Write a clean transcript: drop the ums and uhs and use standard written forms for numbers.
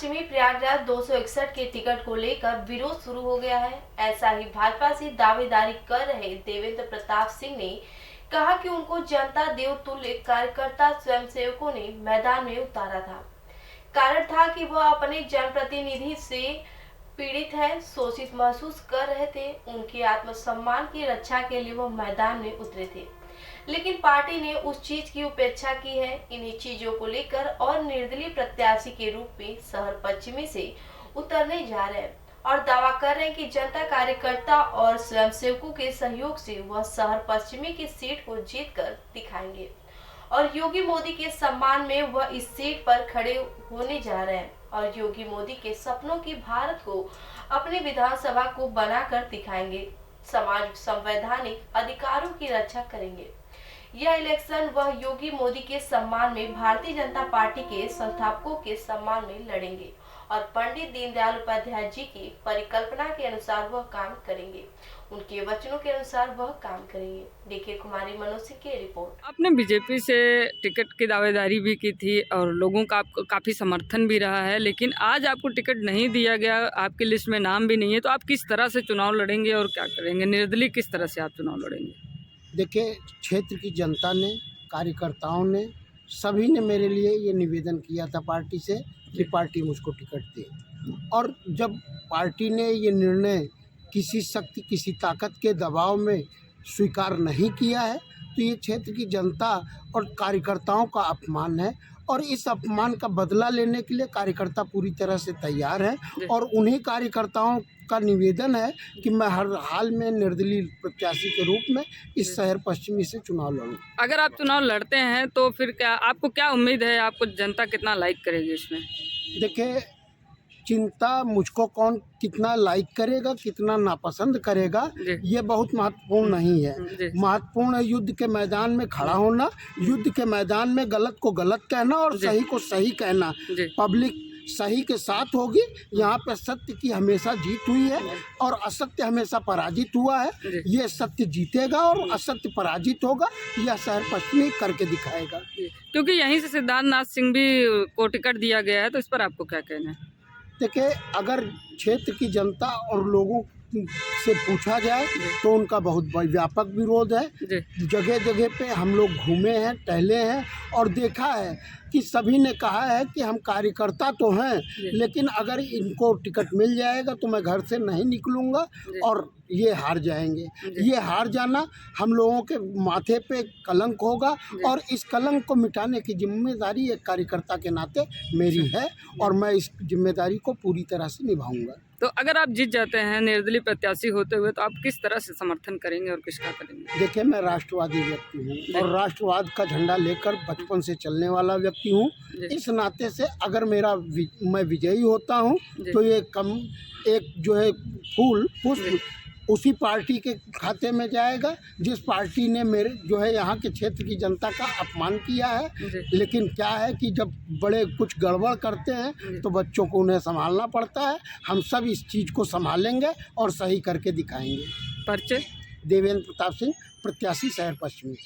पश्चिमी प्रयागराज 261 के टिकट को लेकर विरोध शुरू हो गया है। ऐसा ही भाजपा से दावेदारी कर रहे देवेंद्र प्रताप सिंह ने कहा कि उनको जनता देवतुल्य कार्यकर्ता स्वयंसेवकों ने मैदान में उतारा था। कारण था कि वह अपने जनप्रतिनिधि से पीड़ित है, शोषित महसूस कर रहे थे। उनके आत्मसम्मान की रक्षा के लिए वह मैदान में उतरे थे, लेकिन पार्टी ने उस चीज की उपेक्षा की है। इन्हीं चीजों को लेकर और निर्दलीय प्रत्याशी के रूप में शहर पश्चिमी से उतरने जा रहे हैं और दावा कर रहे हैं कि जनता कार्यकर्ता और स्वयंसेवकों के सहयोग से वह शहर पश्चिमी की सीट को जीतकर दिखाएंगे और योगी मोदी के सम्मान में वह इस सीट पर खड़े होने जा रहे हैं और योगी मोदी के सपनों की भारत को अपनी विधानसभा को बनाकर दिखाएंगे, समाज संवैधानिक अधिकारों की रक्षा करेंगे। यह इलेक्शन वह योगी मोदी के सम्मान में भारतीय जनता पार्टी के संस्थापकों के सम्मान में लड़ेंगे और पंडित दीनदयाल उपाध्याय जी की परिकल्पना के अनुसार वह काम करेंगे, उनके वचनों के अनुसार वह काम करेंगे। देखिए कुमारी मनोज सिंह की रिपोर्ट। आपने बीजेपी से टिकट की दावेदारी भी की थी और लोगों का आपको काफ़ी समर्थन भी रहा है, लेकिन आज आपको टिकट नहीं दिया गया, आपकी लिस्ट में नाम भी नहीं है, तो आप किस तरह से चुनाव लड़ेंगे और क्या करेंगे? निर्दलीय किस तरह से आप चुनाव लड़ेंगे? देखिए, क्षेत्र की जनता ने, कार्यकर्ताओं ने, सभी ने मेरे लिए ये निवेदन किया था पार्टी से कि पार्टी मुझको टिकट दे, और जब पार्टी ने ये निर्णय किसी शक्ति, किसी ताकत के दबाव में स्वीकार नहीं किया है, तो ये क्षेत्र की जनता और कार्यकर्ताओं का अपमान है और इस अपमान का बदला लेने के लिए कार्यकर्ता पूरी तरह से तैयार हैं और उन्हीं कार्यकर्ताओं का निवेदन है कि मैं हर हाल में निर्दलीय प्रत्याशी के रूप में इस शहर पश्चिमी से चुनाव लड़ूं। अगर आप चुनाव लड़ते हैं तो फिर क्या आपको क्या उम्मीद है, आपको जनता कितना लाइक करेगी इसमें? देखिए, चिंता मुझको कौन कितना लाइक करेगा, कितना नापसंद करेगा, ये बहुत महत्वपूर्ण नहीं है। महत्वपूर्ण है युद्ध के मैदान में खड़ा होना, युद्ध के मैदान में गलत को गलत कहना और सही को सही कहना। पब्लिक सही के साथ होगी, यहाँ पे सत्य की हमेशा जीत हुई है और असत्य हमेशा पराजित हुआ है। ये सत्य जीतेगा और असत्य पराजित होगा, यह शहर पश्चिमी करके दिखाएगा। क्योंकि यहीं से सिद्धार्थनाथ सिंह भी को टिकट दिया गया है, तो इस पर आपको क्या कहना है? देखिए, अगर क्षेत्र की जनता और लोगों से पूछा जाए तो उनका बहुत व्यापक विरोध है। जगह जगह पे हम लोग घूमे हैं, टहले हैं और देखा है कि सभी ने कहा है कि हम कार्यकर्ता तो हैं, लेकिन अगर इनको टिकट मिल जाएगा तो मैं घर से नहीं निकलूँगा और ये हार जाएंगे। ये हार जाना हम लोगों के माथे पे कलंक होगा और इस कलंक को मिटाने की जिम्मेदारी एक कार्यकर्ता के नाते मेरी है और मैं इस जिम्मेदारी को पूरी तरह से निभाऊंगा। तो अगर आप जीत जाते हैं निर्दलीय प्रत्याशी होते हुए, तो आप किस तरह से समर्थन करेंगे और किसका करेंगे? देखिए, मैं राष्ट्रवादी व्यक्ति हूँ और राष्ट्रवाद का झंडा लेकर बचपन से चलने वाला व्यक्ति हूँ। इस नाते से अगर मैं विजयी होता हूँ तो ये एक जो है फूल पुष्प उसी पार्टी के खाते में जाएगा जिस पार्टी ने मेरे जो है यहाँ के क्षेत्र की जनता का अपमान किया है। लेकिन क्या है कि जब बड़े कुछ गड़बड़ करते हैं तो बच्चों को उन्हें संभालना पड़ता है। हम सब इस चीज़ को संभालेंगे और सही करके दिखाएंगे। परिचय? देवेंद्र प्रताप सिंह, प्रत्याशी शहर पश्चिमी।